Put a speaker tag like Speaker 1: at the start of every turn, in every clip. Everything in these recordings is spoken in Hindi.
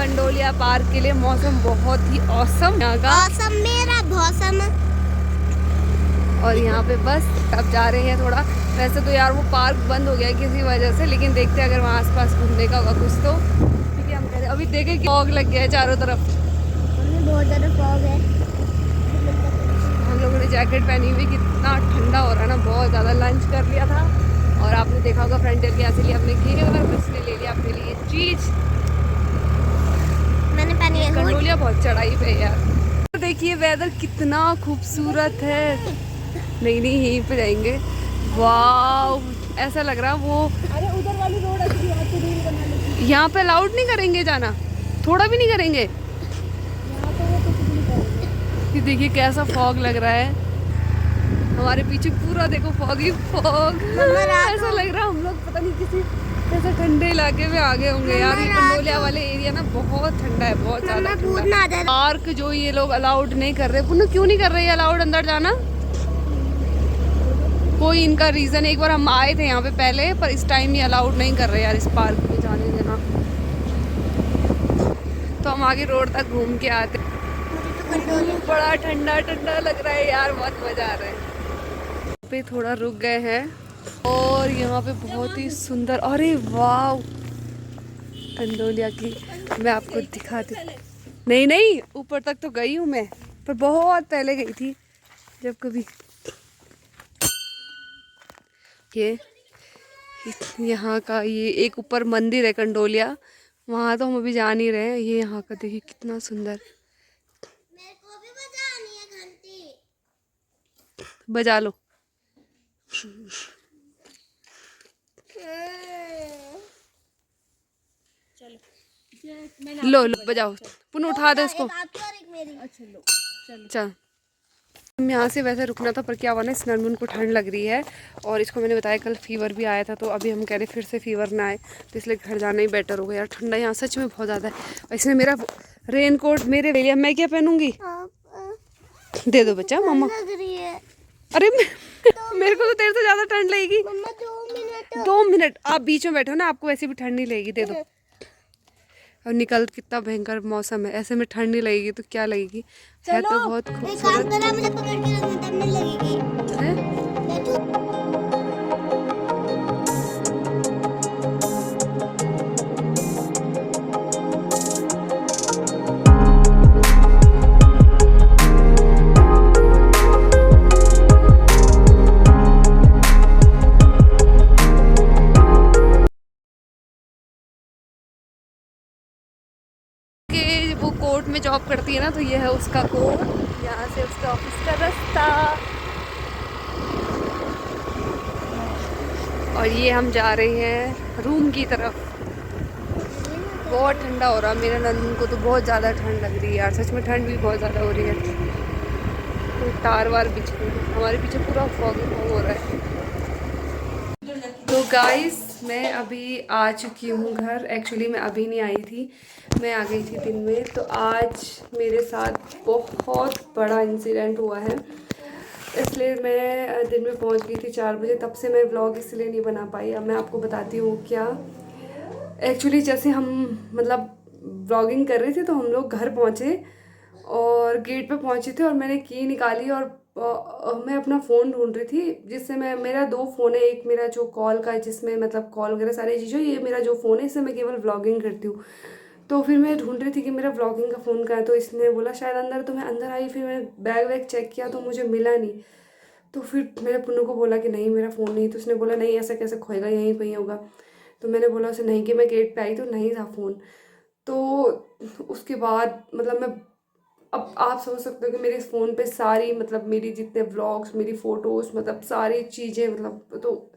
Speaker 1: कंडोलिया पार्क के लिए। मौसम बहुत ही औसम यहाँ का,
Speaker 2: औसम मेरा भौसम।
Speaker 1: और यहाँ पे बस अब जा रहे हैं थोड़ा। वैसे तो यार वो पार्क बंद हो गया है किसी वजह से, लेकिन देखते हैं अगर वहाँ आसपास घूमने का होगा कुछ तो। क्योंकि हम कह रहे अभी देखे कि फॉग लग गया है चारों तरफ,
Speaker 2: बहुत ज़्यादा फॉग है।
Speaker 1: हम लोगों ने जैकेट पहनी हुई, कितना ठंडा हो रहा है ना, बहुत ज़्यादा। लंच कर लिया था और आपने देखा होगा फ्रंटियर के यहाँ से लिया हमने घेवर, उसने ले लिया अपने लिए चीज़।
Speaker 2: मैंने पहनी है
Speaker 1: कंडोलिया बहुत चढ़ाई पे है यार। देखिए वेदर कितना खूबसूरत है। नहीं नहीं यहीं पे जाएंगे। वाह ऐसा लग रहा वो,
Speaker 2: अरे उधर वाली रोड अच्छी है, तो रील बना लो।
Speaker 1: यहाँ पे अलाउड नहीं करेंगे जाना, थोड़ा भी नहीं करेंगे।
Speaker 2: यहाँ तो वो कुछ नहीं करेंगे।
Speaker 1: ये देखिए कैसा फॉग लग रहा है हमारे पीछे, पूरा देखो फॉग ही फॉग। ऐसा लग रहा है हम लोग पता नहीं किसी ऐसे ठंडे इलाके में आ गए होंगे यार। ये कंडोलिया वाले एरिया ना बहुत ठंडा है, बहुत ज्यादा ठंडा। पार्क जो ये लोग अलाउड नहीं कर रहे, पुनः क्यों नहीं कर रहे अलाउड अंदर जाना? कोई इनका रीजन, एक बार हम आए थे यहाँ पे पहले, पर इस टाइम ये अलाउड नहीं कर रहे यार इस पार्क में जाने देना। तो हम आगे रोड तक घूम के आते। बड़ा ठंडा ठंडा लग रहा है यार, बहुत मजा आ रहा है। पे थोड़ा रुक गए हैं और यहाँ पे बहुत ही सुंदर, अरे वाह कंडोलिया की मैं आपको दिखाती। नहीं नहीं ऊपर तक तो गई हूँ मैं, पर बहुत पहले गई थी जब कभी। ये यहाँ का ये एक ऊपर मंदिर है कंडोलिया, वहाँ तो हम अभी जा नहीं रहे हैं। ये यहाँ का देखिए कितना सुंदर।
Speaker 2: मेरे को भी बजानी है घंटी।
Speaker 1: बजा लो। लो लो बजाओ, पुनः उठा दे उसको।
Speaker 2: आपकी और एक मेरी। अच्छा लो
Speaker 1: चल हम यहाँ से वैसे रुकना था, पर क्या हुआ ना इस ननमुन को ठंड लग रही है, और इसको मैंने बताया कल फीवर भी आया था, तो अभी हम कह रहे फिर से फीवर ना आए, तो इसलिए घर जाना ही बेटर होगा यार। ठंडा यहाँ सच में बहुत ज़्यादा है। और इसमें मेरा रेन कोट मेरे लिए, मैं क्या पहनूंगी? दे दो बच्चा मम्मा।
Speaker 2: लग रही है।
Speaker 1: अरे मेरे को तो तेरे से ज़्यादा ठंड लगेगी।
Speaker 2: मम्मा 2 मिनट।
Speaker 1: 2 मिनट आप बीच में बैठो ना, आपको वैसे भी ठंड नहीं लगेगी, दे दो। और निकल कितना भयंकर मौसम है, ऐसे में ठंड नहीं लगेगी तो क्या लगेगी? है तो बहुत खूबसूरत
Speaker 2: मुझे पकड़ के रखना, तब नहीं लगेगी।
Speaker 1: है। वो कोर्ट में जॉब करती है ना, तो ये है उसका कोर्ट, यहाँ से उसका ऑफिस का रास्ता। और ये हम जा रहे हैं रूम की तरफ। बहुत ठंडा हो रहा है, मेरे नंदन को तो बहुत ज़्यादा ठंड लग रही है यार, सच में ठंड भी बहुत ज़्यादा हो रही है। तो तार वार बिछ रही है हमारे पीछे, पूरा फॉग हो रहा है। तो गाइस मैं अभी आ चुकी हूँ घर। एक्चुअली मैं अभी नहीं आई थी, मैं आ गई थी दिन में। तो आज मेरे साथ बहुत बड़ा इंसिडेंट हुआ है, इसलिए मैं दिन में पहुँच गई थी 4 बजे। तब से मैं व्लॉग इसलिए नहीं बना पाई। अब मैं आपको बताती हूँ क्या। एक्चुअली जैसे हम मतलब व्लॉगिंग कर रहे थे, तो हम लोग घर पहुँचे और गेट पे पहुँचे थे, और मैंने की निकाली और मैं अपना फ़ोन ढूंढ रही थी, जिससे मैं, मेरा 2 फ़ोन है। एक मेरा जो कॉल का है, जिसमें मतलब कॉल वगैरह सारी चीज़ें, ये मेरा जो फ़ोन है इससे मैं केवल व्लॉगिंग करती हूँ। तो फिर मैं ढूंढ रही थी कि मेरा व्लॉगिंग का फ़ोन कहाँ है, तो इसने बोला शायद अंदर। तो मैं अंदर आई, फिर मैंने बैग वैग चेक किया तो मुझे मिला नहीं। तो फिर मैंने पुन्नू को बोला कि नहीं मेरा फ़ोन नहीं, तो उसने बोला नहीं ऐसा कैसे खोएगा, यहीं पे ही होगा। तो मैंने बोला उसे नहीं, कि मैं गेट पे आई तो नहीं था फ़ोन। तो उसके बाद मतलब मैं, अब आप समझ सकते हो कि मेरे इस फ़ोन पे सारी मतलब मेरी जितने व्लॉग्स, मेरी फ़ोटोज़, मतलब सारी चीज़ें मतलब। तो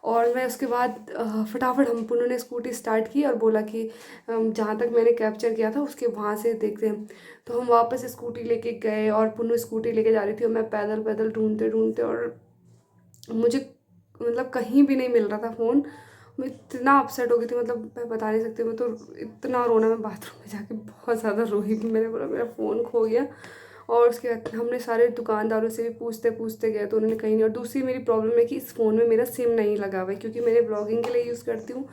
Speaker 1: और मैं उसके बाद फटाफट हम पुनः ने स्कूटी स्टार्ट की और बोला कि जहाँ तक मैंने कैप्चर किया था उसके वहाँ से देखते हैं। तो हम वापस स्कूटी लेके गए और पुनः स्कूटी लेके जा रही थी, और मैं पैदल पैदल ढूंढते ढूंढते, और मुझे मतलब कहीं भी नहीं मिल रहा था फ़ोन। मैं इतना अपसेट हो गई थी, मतलब मैं बता नहीं सकती। मैं तो इतना रोना, मैं बाथरूम में जाके बहुत ज़्यादा रोई। मैंने बोला मेरा फ़ोन खो गया। और उसके बाद हमने सारे दुकानदारों से भी पूछते पूछते गए, तो उन्होंने कहीं नहीं। और दूसरी मेरी प्रॉब्लम है कि इस फ़ोन में मेरा सिम नहीं लगा हुआ है, क्योंकि मैंने ब्लॉगिंग के लिए यूज़ करती हूँ।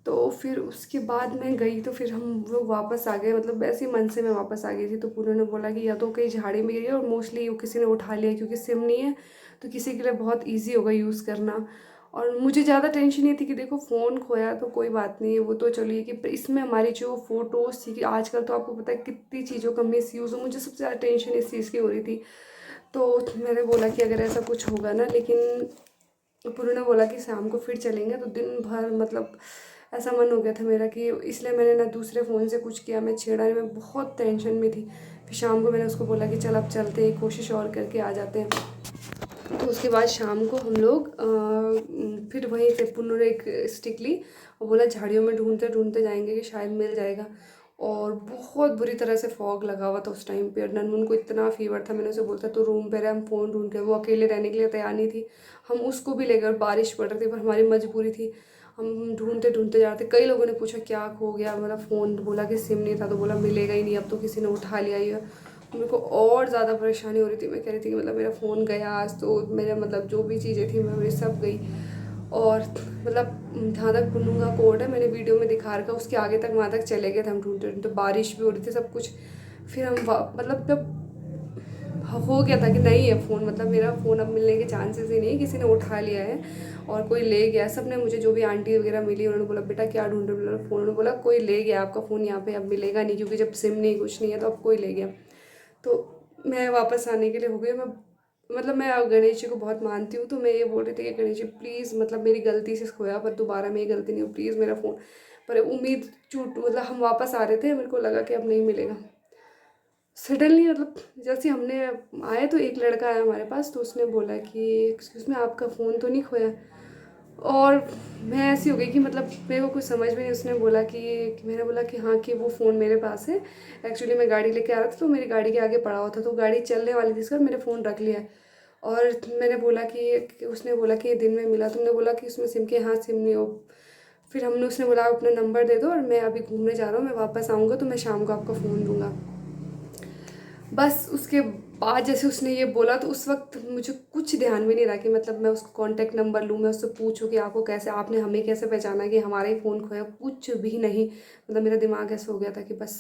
Speaker 1: तो फिर उसके बाद मैं गई तो फिर हम लोग वापस आ गए, मतलब वैसे ही मन से मैं वापस आ गई थी। तो पूनम ने बोला कि या तो कहीं झाड़ी में गिरी है और मोस्टली वो किसी ने उठा लिया, क्योंकि सिम नहीं है तो किसी के लिए बहुत ईजी होगा यूज़ करना। और मुझे ज़्यादा टेंशन ये थी कि देखो फ़ोन खोया तो कोई बात नहीं है, वो तो चलिए कि इसमें हमारी जो फ़ोटोज़ थी कि आजकल तो आपको पता है कितनी चीज़ों का मिस यूज़ हो, मुझे सबसे ज़्यादा टेंशन इस चीज़ की हो रही थी। तो मैंने बोला कि अगर ऐसा कुछ होगा ना, लेकिन पूनम ने बोला कि शाम को फिर चलेंगे। तो दिन भर मतलब ऐसा मन हो गया था मेरा कि इसलिए मैंने ना दूसरे फ़ोन से कुछ किया, मैं छेड़ा नहीं, मैं बहुत टेंशन में थी। फिर शाम को मैंने उसको बोला कि चल अब चलते हैं, कोशिश और करके आ जाते हैं। तो उसके बाद शाम को हम लोग फिर वहीं से पुनः एक स्टिक ली और बोला झाड़ियों में ढूंढते ढूंढते जाएंगे कि शायद मिल जाएगा। और बहुत बुरी तरह से फॉग लगा हुआ था उस टाइम पे, और ननमुन को इतना फीवर था, मैंने उसे बोलता तो रूम पे रहे, हम फ़ोन ढूंढ के, वो अकेले रहने के लिए तैयार नहीं थी। हम उसको भी ले गए और बारिश पड़ रही थी, पर हमारी मजबूरी थी, हम ढूंढते ढूंढते जा रहे थे। कई लोगों ने पूछा क्या खो गया, मतलब फ़ोन, बोला कि सिम नहीं था, तो बोला मिलेगा ही नहीं, अब तो किसी ने उठा लिया ये। मेरे को और ज़्यादा परेशानी हो रही थी, मैं कह रही थी कि मतलब मेरा फ़ोन गया आज, तो मेरा मतलब जो भी चीज़ें थी मेरी सब गई। और मतलब जहाँ तक पुन्नू का कोड है, मैंने वीडियो में दिखा रखा, उसके आगे तक वहाँ तक चले गए थे हम ढूंढते ढूंढते, बारिश भी हो रही थी सब कुछ। फिर हम मतलब जब हो गया था कि नहीं है फ़ोन, मतलब मेरा फ़ोन अब मिलने के चांसेस ही नहीं, किसी ने उठा लिया है और कोई ले गया। सब ने मुझे, जो भी आंटी वगैरह मिली, उन्होंने बोला बेटा क्या ढूंढ रहे हो फ़ोन, उन्होंने बोला कोई ले गया आपका फ़ोन, यहाँ पे अब मिलेगा नहीं, क्योंकि जब सिम नहीं कुछ नहीं है तो अब कोई ले गया। तो मैं वापस आने के लिए हो गई। मैं मतलब मैं गणेश जी को बहुत मानती हूँ, तो मैं ये बोल रही थी कि गणेश जी प्लीज़, मतलब मेरी गलती से खोया पर दोबारा मेरी गलती नहीं हो, प्लीज़ मेरा फ़ोन। पर उम्मीद छूट, मतलब हम वापस आ रहे थे, मेरे को लगा कि अब नहीं मिलेगा। सडनली मतलब जैसे हमने आए तो एक लड़का आया हमारे पास, तो उसने बोला कि एक्सक्यूज़ मी आपका फ़ोन तो नहीं खोया। और मैं ऐसी हो गई कि मतलब मेरे को कुछ समझ में नहीं। उसने बोला कि मैंने बोला कि हाँ कि वो फ़ोन मेरे पास है, एक्चुअली मैं गाड़ी लेके आ रहा था तो मेरी गाड़ी के आगे पड़ा हुआ था, तो गाड़ी चलने वाली थी, इसका मैंने फ़ोन रख लिया। और मैंने बोला कि उसने बोला कि ये दिन में मिला, तुमने बोला कि उसमें सिम के, हाँ सिम नहीं हो। फिर हमने, उसने बोला आप अपना नंबर दे दो और मैं अभी घूमने जा रहा हूँ, मैं वापस आऊँगा तो मैं शाम को आपका फ़ोन दूँगा। बस उसके बाद जैसे उसने ये बोला तो उस वक्त मुझे कुछ ध्यान में नहीं रहा कि मतलब मैं उसको कांटेक्ट नंबर लूँ, मैं उससे पूछूँ कि आपको कैसे, आपने हमें कैसे पहचाना कि हमारा ही फ़ोन खोया, कुछ भी नहीं। मतलब मेरा दिमाग ऐसा हो गया था कि बस।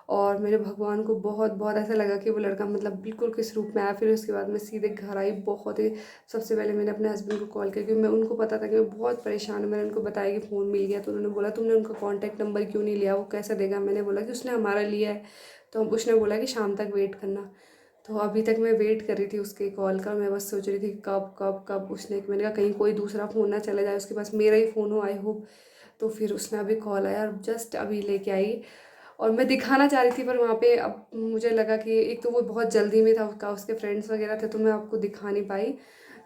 Speaker 1: और मेरे भगवान को बहुत बहुत ऐसा लगा कि वो लड़का मतलब बिल्कुल किस रूप में आया। फिर उसके बाद मैं सीधे घर आई, बहुत ही सबसे पहले मैंने अपने हस्बैंड को कॉल किया, क्योंकि मैं, उनको पता था कि मैं बहुत परेशान हूँ। मैंने उनको बताया कि फ़ोन मिल गया, तो उन्होंने बोला तुमने उनका कॉन्टैक्ट नंबर क्यों नहीं लिया, वो कैसे देगा। मैंने बोला कि उसने हमारा लिया है। तो उसने बोला कि शाम तक वेट करना। तो अभी तक मैं वेट कर रही थी उसके कॉल का, मैं बस सोच रही थी कब कब कब उसने, मैंने कहा कहीं कोई दूसरा फ़ोन ना चला जाए उसके पास, मेरा ही फ़ोन हो, आई होप। तो फिर उसने अभी कॉल आया और जस्ट अभी लेके आई। और मैं दिखाना चाह रही थी, पर वहाँ पे अब मुझे लगा कि एक तो वो बहुत जल्दी में था, उसका, उसके फ्रेंड्स वगैरह थे, तो मैं आपको दिखा नहीं पाई।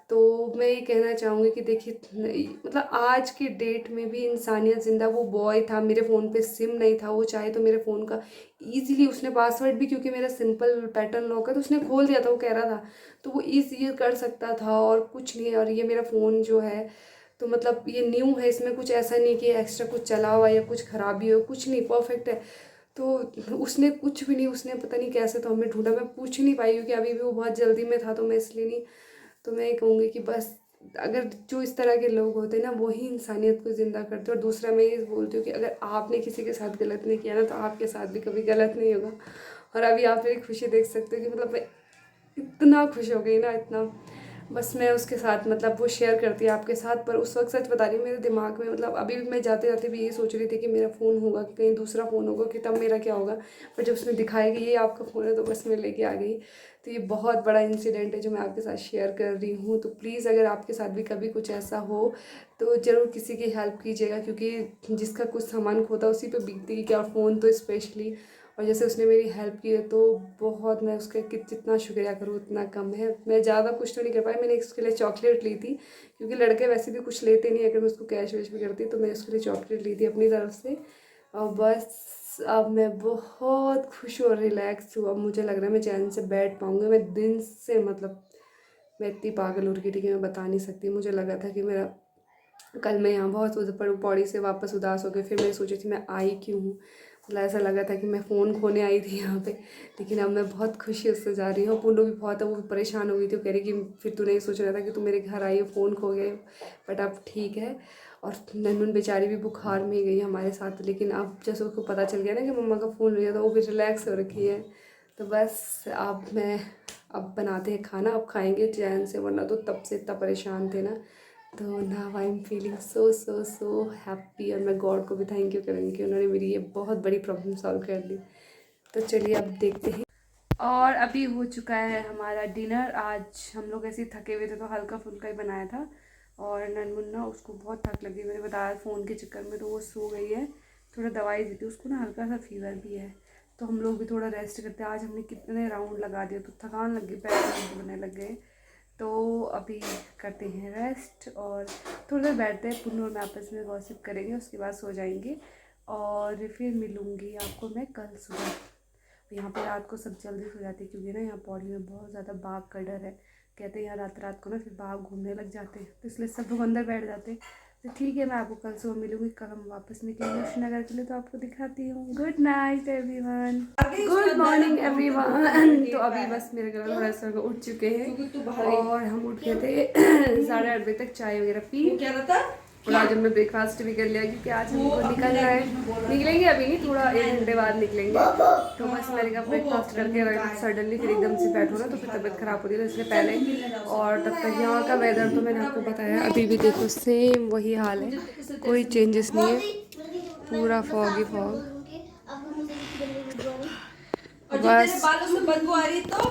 Speaker 1: तो मैं ये कहना चाहूँगी कि देखिए मतलब आज की डेट में भी इंसानियत ज़िंदा। वो बॉय था, मेरे फ़ोन पे सिम नहीं था, वो चाहे तो मेरे फ़ोन का ईज़िली, उसने पासवर्ड भी, क्योंकि मेरा सिंपल पैटर्न लॉक है, तो उसने खोल दिया था, वो कह रहा था, तो वो ईज़ी कर सकता था और कुछ नहीं। और ये मेरा फ़ोन जो है, तो मतलब ये न्यू है, इसमें कुछ ऐसा नहीं कि एक्स्ट्रा कुछ चला हुआ या कुछ ख़राबी हो, कुछ नहीं, परफेक्ट है। तो उसने कुछ भी नहीं, उसने पता नहीं कैसे तो हमें ढूंढा, मैं पूछ नहीं पाई क्योंकि अभी भी वो बहुत जल्दी में था, तो मैं इसलिए नहीं। तो मैं ये कहूँगी कि बस अगर जो इस तरह के लोग होते हैं ना, वही इंसानियत को ज़िंदा करते हैं। और दूसरा मैं ये बोलती हूँ कि अगर आपने किसी के साथ गलत नहीं किया ना, तो आपके साथ भी कभी गलत नहीं होगा। और अभी आप मेरी खुशी देख सकते हो कि मतलब मैं इतना खुश हो गई ना, इतना, बस मैं उसके साथ मतलब वो शेयर करती है आपके साथ। पर उस वक्त सच बता रही हूँ, मेरे दिमाग में मतलब अभी भी मैं जाते जाते भी यही सोच रही थी कि मेरा फ़ोन होगा कि कहीं दूसरा फ़ोन होगा, कि तब मेरा क्या होगा। पर जब उसने दिखाया कि ये आपका फ़ोन है, तो बस मैं लेके आ गई। तो ये बहुत बड़ा इंसिडेंट है जो मैं आपके साथ शेयर कर रही हूँ। तो प्लीज़ अगर आपके साथ भी कभी कुछ ऐसा हो तो ज़रूर किसी की हेल्प कीजिएगा, क्योंकि जिसका कुछ सामान खोता उसी पे बीतती है क्या, फ़ोन तो स्पेशली। और जैसे उसने मेरी हेल्प की है, तो बहुत, मैं उसका जितना शुक्रिया करूँ उतना कम है। मैं ज़्यादा कुछ तो नहीं कर पाई, मैंने उसके लिए चॉकलेट ली थी, क्योंकि लड़के वैसे भी कुछ लेते नहीं, अगर मैं उसको कैश वैश भी करती तो मैं उसके लिए चॉकलेट ली थी अपनी तरफ से। और बस अब मैं बहुत खुश और रिलैक्स हूँ। अब मुझे लग रहा है मैं चैन से बैठ पाऊँगी। मैं दिन से मतलब मैं इतनी पागल हो रही थी कि मैं बता नहीं सकती। मुझे लगा था कि मेरा, कल मैं यहाँ बहुत पौड़ी से वापस उदास हो गई, फिर मैं सोची थी मैं आई क्यों हूँ। मतलब ऐसा लगा था कि मैं फ़ोन खोने आई थी यहाँ पे, लेकिन अब मैं बहुत खुशी उससे जा रही हूँ। पुन्नू भी बहुत है, वो भी परेशान हो गई थी, वो कह रही कि फिर तू नहीं सोच रहा था कि तू मेरे घर आई हो, फ़ोन खो गए, बट अब ठीक है। और नन्नून बेचारी भी बुखार में ही गई हमारे साथ, लेकिन अब जैसे उसको पता चल गया ना कि मम्मा का फ़ोन लिया, तो वो भी रिलैक्स हो रखी है। तो बस अब बनाते हैं खाना, अब खाएंगे चैन से, वरना तो तब से इतना परेशान थे ना। तो now I am feeling so so so happy, और मैं गॉड को भी थैंक यू करूँगी कि उन्होंने मेरी ये बहुत बड़ी प्रॉब्लम सॉल्व कर दी। तो चलिए अब देखते हैं। और अभी हो चुका है हमारा डिनर। आज हम लोग ऐसे ही थके हुए थे तो हल्का फुल्का ही बनाया था, और ननमुन्ना उसको बहुत थक लगी, मैंने बताया फ़ोन के चक्कर में, तो वो सो गई है। थोड़ा दवाई दी थी उसको ना, हल्का सा फीवर भी है, तो हम लोग भी थोड़ा रेस्ट करते हैं। आज हमने कितने राउंड लगा दिए, तो थकान लग गई, पैर दुखने लग गए। तो अभी करते हैं रेस्ट और थोड़ी देर बैठते हैं, पुन्नू और मैं आपस में गॉसिप करेंगे, उसके बाद सो जाएंगे। और फिर मिलूँगी आपको मैं कल सुबह। यहाँ पे रात को सब जल्दी सो जाते हैं, क्योंकि ना यहाँ पौड़ी में बहुत ज़्यादा बाघ का डर है। कहते हैं यहाँ रात रात को ना फिर बाघ घूमने लग जाते हैं, तो इसलिए सब लोग अंदर बैठ जाते हैं। तो ठीक है, मैं आपको कल सुबह मिलूँगी। कल हम वापस निकलेंगे श्रीनगर के लिए, तो आपको दिखाती हूँ। Good night everyone, good morning everyone. तो अभी बस मेरे घर थोड़ा सा उठ चुके हैं, और हम उठ गए थे 8:30 बजे तक, चाय वगैरह पी। और आज हमने ब्रेकफास्ट भी कर लिया, क्योंकि आज हमको निकलना है। निकलेंगे अभी नहीं, थोड़ा 1 घंटे बाद निकलेंगे। तो बस मैंने कहा ब्रेकफास्ट करके सडनली फिर एकदम से बैठो ना तो फिर तबीयत ख़राब होती है, तो इसलिए पहले। और तब तक यहाँ का वेदर तो मैंने आपको बताया, अभी भी देखो सेम वही हाल है, कोई चेंजेस नहीं है, पूरा फॉगी फॉग। बस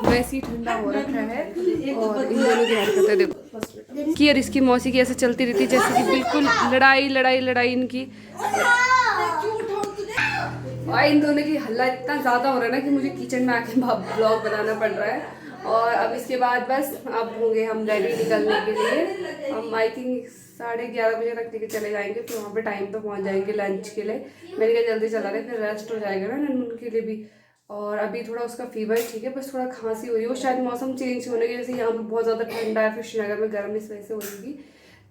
Speaker 1: वैसे ही ठंडा हो रखा है। और इन दोनों की हरकतें देखो कि, और इसकी मौसी की ऐसे चलती रहती है जैसे कि बिल्कुल लड़ाई लड़ाई लड़ाई इनकी। और इन दोनों की हल्ला इतना ज़्यादा हो रहा है ना कि मुझे किचन में आके ब्लॉग बनाना पड़ रहा है। और अब इसके बाद बस अब होंगे हम रेडी निकलने के लिए। हम आई थिंक 11:30 बजे तक लेके चले जाएंगे, फिर वहाँ पे टाइम पे पहुँच जाएंगे लंच के लिए। मैंने कहा जल्दी चला रहे, फिर रेस्ट हो जाएगा ना नन्नू के लिए भी। और अभी थोड़ा उसका फीवर ठीक है, बस थोड़ा खांसी हो रही है, वो शायद मौसम चेंज होने की वजह से, यहाँ पे बहुत ज़्यादा ठंडा है, फिर श्रीनगर में गर्म इस वजह से होगी।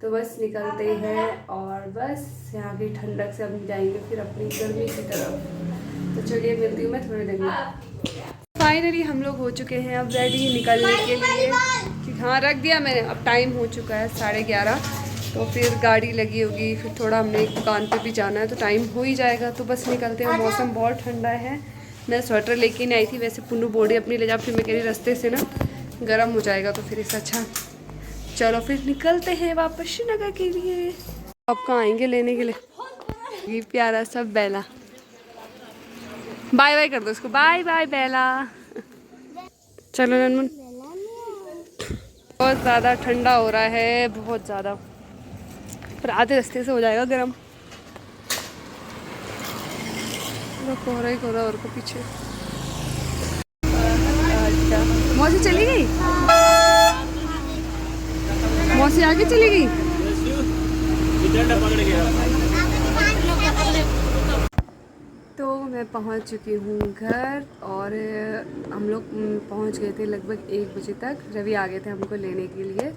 Speaker 1: तो बस निकलते हैं, और बस यहाँ की ठंडक से हम जाएंगे फिर अपनी गर्मी की तरफ। तो चलिए मिलती हूँ मैं थोड़ी देर में। फाइनली हम लोग हो चुके हैं अब रेडी निकलने के लिए, कि हाँ रख दिया मैंने। अब टाइम हो चुका है 11:30, तो फिर गाड़ी लगी होगी, फिर थोड़ा हमने एक दुकान पे भी जाना है, तो टाइम हो ही जाएगा। तो बस निकलते हैं। मौसम बहुत ठंडा है, मैं स्वेटर लेके नहीं आई थी, वैसे पुन्नू बॉडी अपनी ले जा, फिर मैं कह रही रास्ते से ना गर्म हो जाएगा, तो फिर इससे अच्छा चलो फिर निकलते हैं वापस श्रीनगर के लिए। अब कहाँ आएंगे लेने के लिए, ये प्यारा सा बेला, बाय बाय कर दो इसको, बाय बाय बेला। चलो ननमुन, बहुत ज़्यादा ठंडा हो रहा है, बहुत ज़्यादा, पर आधे रास्ते से हो जाएगा गर्म। कोहरा ही कोहरा और को पीछे। अच्छा मौसी चली गई, मौसी आगे चली गई। तो मैं पहुंच चुकी हूँ घर, और हम लोग पहुंच गए थे लगभग 1 बजे तक। रवि आ गए थे हमको लेने के लिए,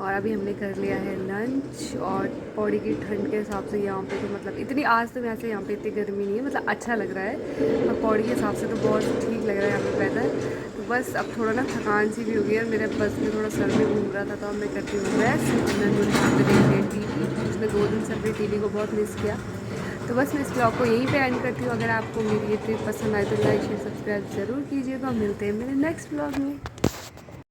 Speaker 1: और अभी हमने कर लिया है लंच। और पौड़ी की ठंड के हिसाब से यहाँ पे तो मतलब इतनी, आज तो वैसे यहाँ पे इतनी गर्मी नहीं है, मतलब अच्छा लग रहा है, और पौड़ी के हिसाब से तो बहुत ठीक लग रहा है यहाँ पे वेदर। तो बस अब थोड़ा ना थकान सी भी हो गई है, मेरे बस में थोड़ा सर में घूम रहा था, तो अब मैं करती हूँ रेस्ट। उसने 2 दिन से अपनी टीवी को बहुत मिस किया। तो बस मैं इस ब्लॉग को यहीं पे एंड करती हूँ। अगर आपको मेरी ये ट्रिप पसंद आए तो लाइक शेयर सब्सक्राइब ज़रूर कीजिएगा। मिलते हैं मेरे नेक्स्ट ब्लॉग में।